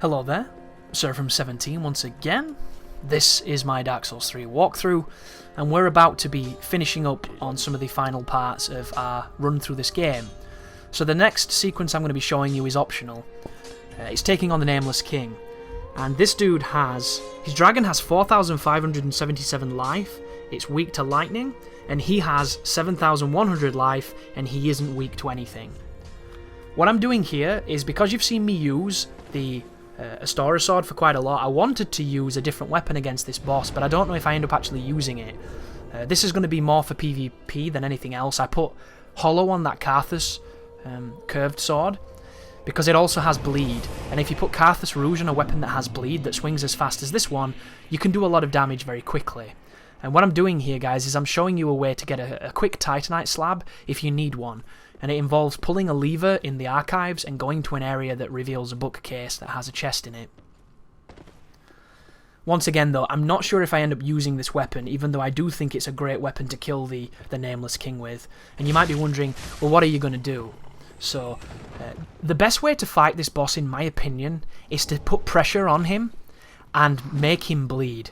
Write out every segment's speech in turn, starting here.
Hello there, Sir from 17 once again. This is my Dark Souls 3 walkthrough, and we're about to be finishing up on some of the final parts of our run through this game. So the next sequence I'm going to be showing you is optional. It's taking on the Nameless King, and this dude his dragon has 4,577 life, it's weak to lightning, and he has 7,100 life, and he isn't weak to anything. What I'm doing here is, because you've seen me use the Astora sword for quite a lot, I wanted to use a different weapon against this boss, but I don't know if I end up actually using it. This is going to be more for PvP than anything else. I put Hollow on that Karthus curved sword because it also has bleed, and if you put Karthus Rouge on a weapon that has bleed that swings as fast as this one, you can do a lot of damage very quickly. And what I'm doing here, guys, is I'm showing you a way to get a quick Titanite slab if you need one. And it involves pulling a lever in the archives and going to an area that reveals a bookcase that has a chest in it. Once again, though, I'm not sure if I end up using this weapon, even though I do think it's a great weapon to kill the Nameless King with. And you might be wondering, well, what are you going to do? So, the best way to fight this boss, in my opinion, is to put pressure on him and make him bleed.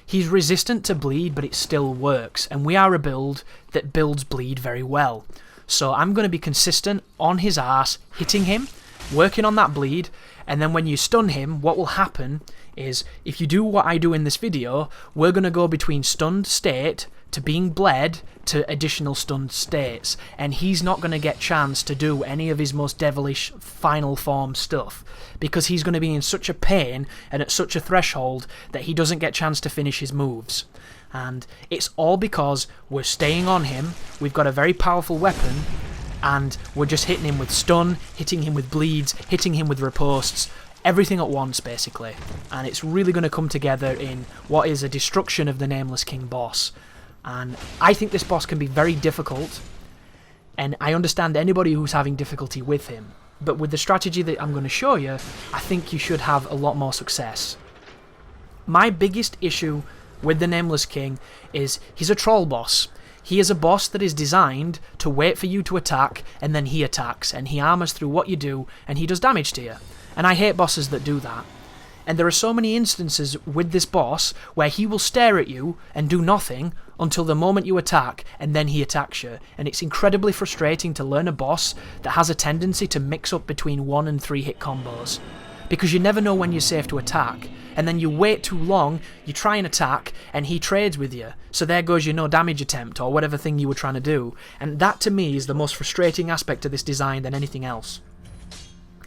He's resistant to bleed, but it still works, and we are a build that builds bleed very well. So I'm going to be consistent on his arse, hitting him, working on that bleed, and then when you stun him, what will happen is, if you do what I do in this video, we're going to go between stunned state to being bled to additional stunned states, and he's not going to get chance to do any of his most devilish final form stuff, because he's going to be in such a pain and at such a threshold that he doesn't get chance to finish his moves. And it's all because we're staying on him, we've got a very powerful weapon, and we're just hitting him with stun, hitting him with bleeds, hitting him with ripostes, everything at once basically. And it's really going to come together in what is a destruction of the Nameless King boss. And I think this boss can be very difficult, and I understand anybody who's having difficulty with him. But with the strategy that I'm going to show you, I think you should have a lot more success. My biggest issue with the Nameless King is he's a troll boss. He is a boss that is designed to wait for you to attack, and then he attacks, and he armors through what you do, and he does damage to you. And I hate bosses that do that. And there are so many instances with this boss where he will stare at you and do nothing until the moment you attack, and then he attacks you. And it's incredibly frustrating to learn a boss that has a tendency to mix up between 1 and 3 hit combos, because you never know when you're safe to attack. And then you wait too long, you try and attack, and he trades with you. So there goes your no damage attempt, or whatever thing you were trying to do. And that, to me, is the most frustrating aspect of this design than anything else.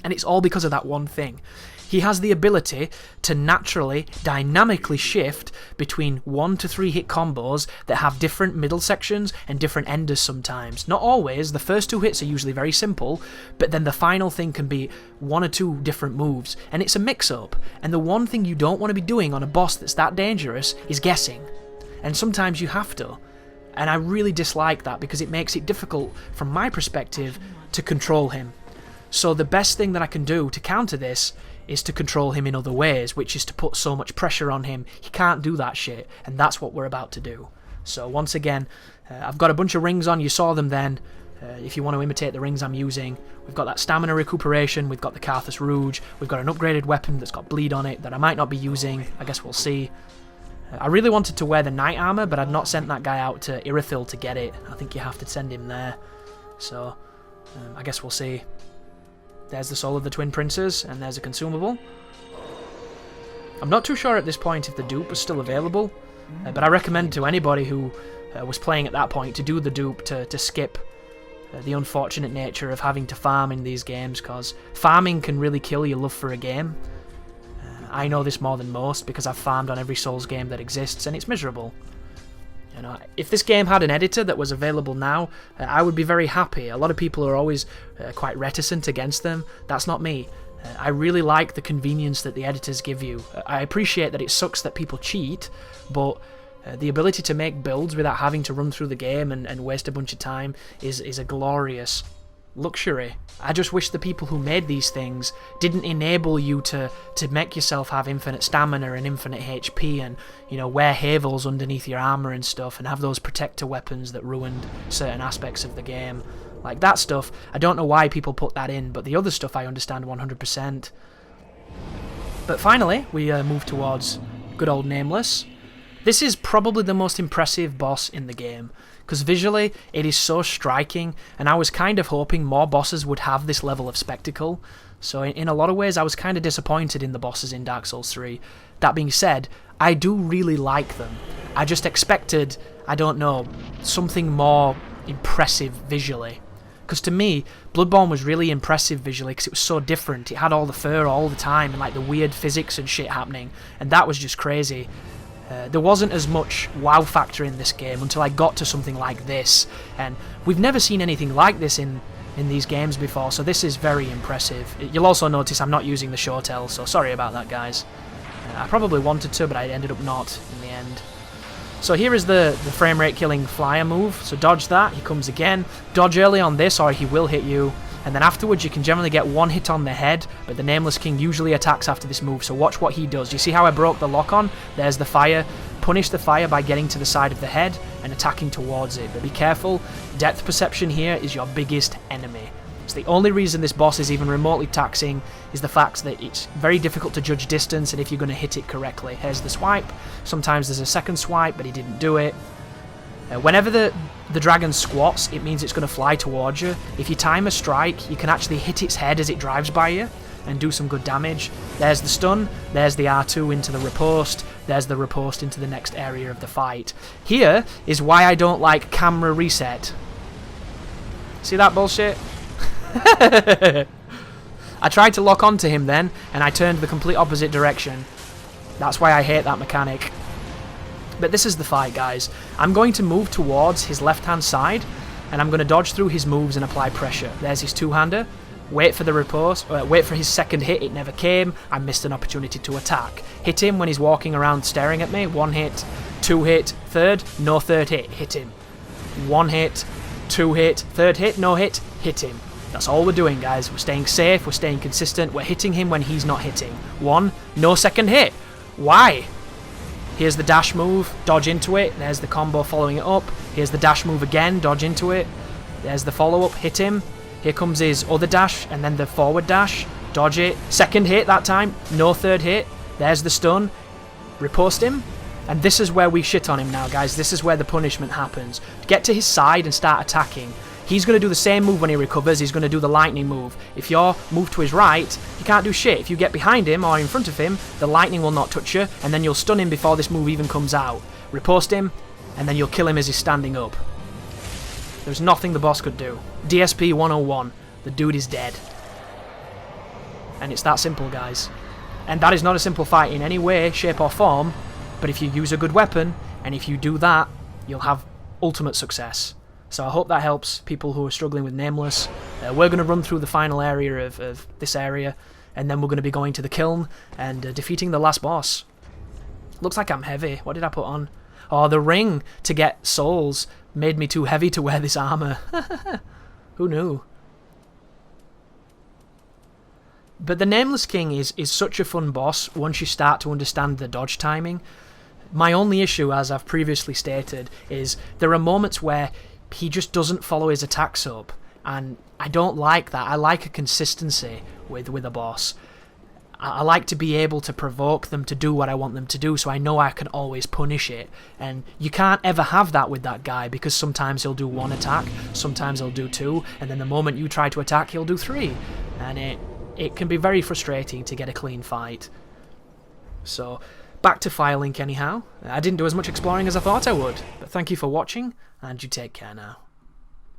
And it's all because of that one thing. He has the ability to naturally, dynamically shift between 1 to 3 hit combos that have different middle sections and different enders sometimes. Not always, the first 2 hits are usually very simple, but then the final thing can be 1 or 2 different moves, and it's a mix-up. And the one thing you don't want to be doing on a boss that's that dangerous is guessing. And sometimes you have to. And I really dislike that, because it makes it difficult, from my perspective, to control him. So the best thing that I can do to counter this is to control him in other ways, which is to put so much pressure on him. He can't do that shit, and that's what we're about to do. So once again, I've got a bunch of rings on, you saw them then. If you want to imitate the rings I'm using, we've got that stamina recuperation, we've got the Karthus Rouge, we've got an upgraded weapon that's got bleed on it that I might not be using, I guess we'll see. I really wanted to wear the knight armor, but I'd not sent that guy out to Irithyll to get it. I think you have to send him there. So, I guess we'll see. There's the soul of the Twin Princes, and there's a consumable. I'm not too sure at this point if the dupe was still available, but I recommend to anybody who was playing at that point to do the dupe, to skip the unfortunate nature of having to farm in these games, because farming can really kill your love for a game. I know this more than most, because I've farmed on every Souls game that exists, and it's miserable. You know, if this game had an editor that was available now, I would be very happy. A lot of people are always quite reticent against them. That's not me. I really like the convenience that the editors give you. I appreciate that it sucks that people cheat, but the ability to make builds without having to run through the game and waste a bunch of time is a glorious luxury. I just wish the people who made these things didn't enable you to make yourself have infinite stamina and infinite HP, and, you know, wear havels underneath your armor and stuff, and have those protector weapons that ruined certain aspects of the game. Like, that stuff, I don't know why people put that in, but the other stuff I understand 100%. But finally, we move towards good old Nameless. This is probably the most impressive boss in the game, because visually it is so striking, and I was kind of hoping more bosses would have this level of spectacle. So in a lot of ways I was kind of disappointed in the bosses in Dark Souls 3. That being said, I do really like them. I just expected, I don't know, something more impressive visually. Because to me, Bloodborne was really impressive visually because it was so different. It had all the fur all the time and like the weird physics and shit happening, and that was just crazy. There wasn't as much wow factor in this game until I got to something like this, and we've never seen anything like this in these games before, so this is very impressive. You'll also notice I'm not using the Shotel, so sorry about that, guys. I probably wanted to, but I ended up not in the end. So here is the frame rate killing flyer move, so dodge that, he comes again, dodge early on this or he will hit you, and then afterwards you can generally get one hit on the head, but the Nameless King usually attacks after this move, so watch what he does. You see how I broke the lock on? There's the fire. Punish the fire by getting to the side of the head and attacking towards it, but be careful, depth perception here is your biggest enemy. So the only reason this boss is even remotely taxing is the fact that it's very difficult to judge distance and if you're going to hit it correctly. Here's the swipe. Sometimes there's a second swipe, but he didn't do it. Whenever the dragon squats, it means it's going to fly towards you. If you time a strike, you can actually hit its head as it drives by you and do some good damage. There's the stun, there's the R2 into the riposte, there's the riposte into the next area of the fight. Here is why I don't like camera reset. See that bullshit? I tried to lock onto him then, and I turned the complete opposite direction. That's why I hate that mechanic. But this is the fight, guys. I'm going to move towards his left-hand side, and I'm going to dodge through his moves and apply pressure. There's his two-hander. Wait for the riposte. Wait for his second hit. It never came. I missed an opportunity to attack. Hit him when he's walking around staring at me. One hit, two hit, third, no third hit. Hit him. One hit, two hit, third hit, no hit. Hit him. That's all we're doing, guys. We're staying safe, we're staying consistent, we're hitting him when he's not hitting. One, no second hit. Why? Here's the dash move, dodge into it, there's the combo following it up. Here's the dash move again, dodge into it. There's the follow-up, hit him. Here comes his other dash, and then the forward dash, dodge it. Second hit that time, no third hit. There's the stun, riposte him. And this is where we shit on him now, guys. This is where the punishment happens. Get to his side and start attacking. He's going to do the same move when he recovers. He's going to do the lightning move. If you're moved to his right, he can't do shit. If you get behind him or in front of him, the lightning will not touch you, and then you'll stun him before this move even comes out. Riposte him, and then you'll kill him as he's standing up. There's nothing the boss could do. DSP 101. The dude is dead. And it's that simple, guys. And that is not a simple fight in any way, shape or form, but if you use a good weapon, and if you do that, you'll have ultimate success. So I hope that helps people who are struggling with Nameless. We're going to run through the final area of this area, and then we're going to be going to the kiln and defeating the last boss. Looks like I'm heavy. What did I put on? Oh, the ring to get souls made me too heavy to wear this armor. Who knew? But the Nameless King is such a fun boss once you start to understand the dodge timing. My only issue, as I've previously stated, is there are moments where he just doesn't follow his attacks up, and I don't like that. I like a consistency with a boss. I like to be able to provoke them to do what I want them to do, so I know I can always punish it. And you can't ever have that with that guy, because sometimes he'll do one attack, sometimes he'll do two, and then the moment you try to attack, he'll do three. And it can be very frustrating to get a clean fight. So, back to Firelink anyhow. I didn't do as much exploring as I thought I would, but thank you for watching, and you take care now.